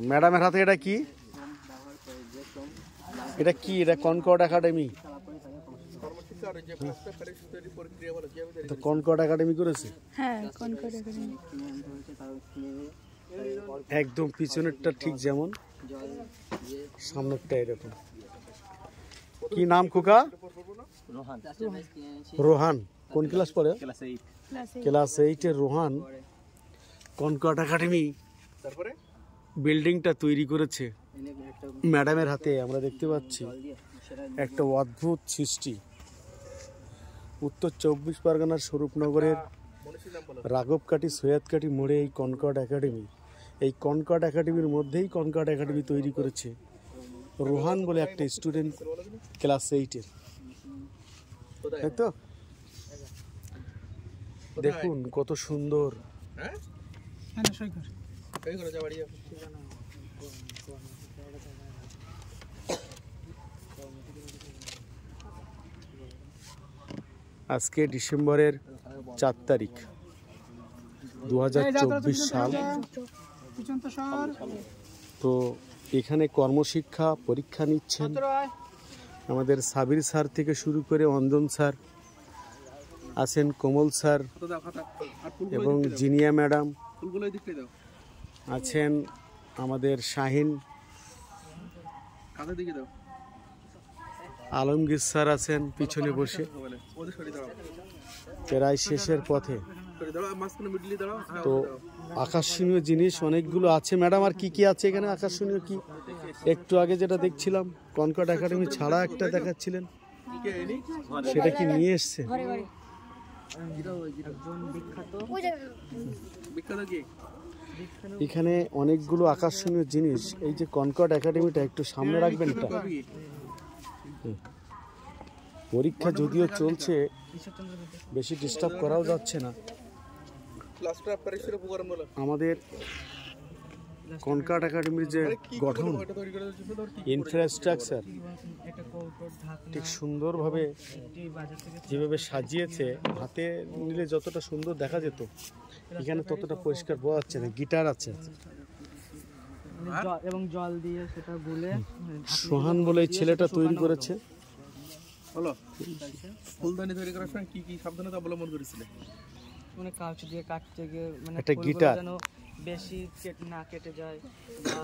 ম্যাডামের হাতে এটা কি? এটা কি? এটা কনকর্ড একাডেমি। কনকর্ড একাডেমি করেছে। হ্যাঁ, কনকর্ড একাডেমি। একদম পিছনেরটা ঠিক যেমন, সামনেরটা এরকম। কি নাম খোকা? রোহান। কোন ক্লাস পড়ে? ক্লাস 8 এর রোহান কনকর্ড একাডেমি বিল্ডিংটা তৈরি করেছে ম্যাডামের হাতে। আমরা দেখতে পাচ্ছি একটা অদ্ভুত সৃষ্টি। উত্তর 24 পরগনার স্বরূপনগরের রাঘবকাঠি সৈয়দকাঠি মোড়ে এই কনকর্ড একাডেমি। এই কনকর্ড একাডেমির মধ্যেই কনকর্ড একাডেমি তৈরি করেছে রোহান বলে একটা স্টুডেন্ট, ক্লাস 8 এর। তাই তো? দেখুন কত সুন্দর। আজকে ডিসেম্বরের 4 তারিখ 2024 সাল। তো এখানে কর্মশিক্ষা পরীক্ষা নিচ্ছেন আমাদের সাবির স্যার থেকে শুরু করে অঞ্জন স্যার আছেন, কোমল স্যার এবং জিনিয়া ম্যাডাম আছেন, আমাদের শাহিন, আলমগীর স্যার আছেন পিছনে বসে। প্রায় শেষের পথে। তো আকর্ষণীয় জিনিস অনেকগুলো আছে ম্যাডাম। আর কি কি আছে এখানে আকর্ষণীয়? কি একটু আগে যেটা দেখছিলাম কনকর্ড একাডেমি ছাড়া একটা দেখাচ্ছিলেন, সেটা কি নিয়ে এসছে? এখানে অনেকগুলো আকর্ষণীয় জিনিস। এই যে কনকর্ড একাডেমিটা একটু সামনে রাখবেন। এটা পরীক্ষা যদিও চলছে, বেশি ডিস্টার্ব করাও যাচ্ছে না। আমাদের কনকর্ড একাডেমির যে গঠন, ইনফ্রাস্ট্রাকচার ঠিক সুন্দরভাবে যেভাবে সাজিয়েছে, হাতে নিলে যতটা সুন্দর দেখা যেত এখানে ততটা পরিষ্কার বোঝা যাচ্ছে না। গিটার আছে এবং জল দিয়ে সেটা গুলে সোহান বলে এই ছেলেটা তৈরি করেছে। ফুলদানি তৈরি করার সময় কি কি সাবধানতা অবলম্বন করেছিলে? মানে কাঁচ দিয়ে কাটতে গিয়ে মানে একটা গিটার যেন বেশি না কেটে যায়, বা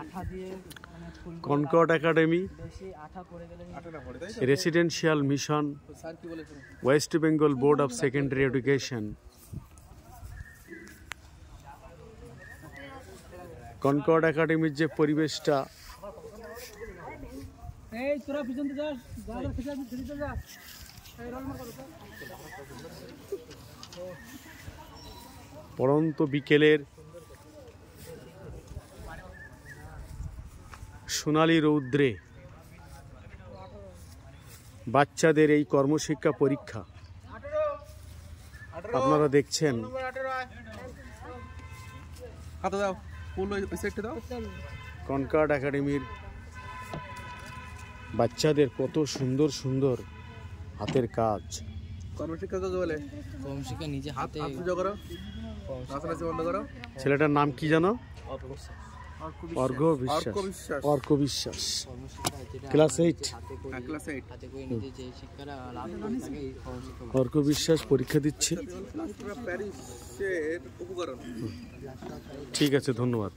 আঠা দিয়ে মানে ফুল। কনকর্ড একাডেমি বেশি আঠা পড়ে গেলে residential mission, West Bengal board of secondary education. Concord একাডেমির যে পরিবেশটা, পড়ন্ত বিকেলের সোনালী রৌদ্রে বাচ্চাদের এই কর্মশিক্ষা পরীক্ষা আপনারা দেখছেন। কনকর্ড একাডেমির বাচ্চাদের কত সুন্দর সুন্দর হাতের কাজ। কর্মশিক্ষা কাকে বলে? কর্মশিক্ষা নিজে হাতে। ছেলেটার নাম কি জানো? অর্ঘ বিশ্বাস। অর্ঘ বিশ্বাস, ক্লাস 8। অর্ঘ বিশ্বাস পরীক্ষা দিচ্ছে। ঠিক আছে, ধন্যবাদ।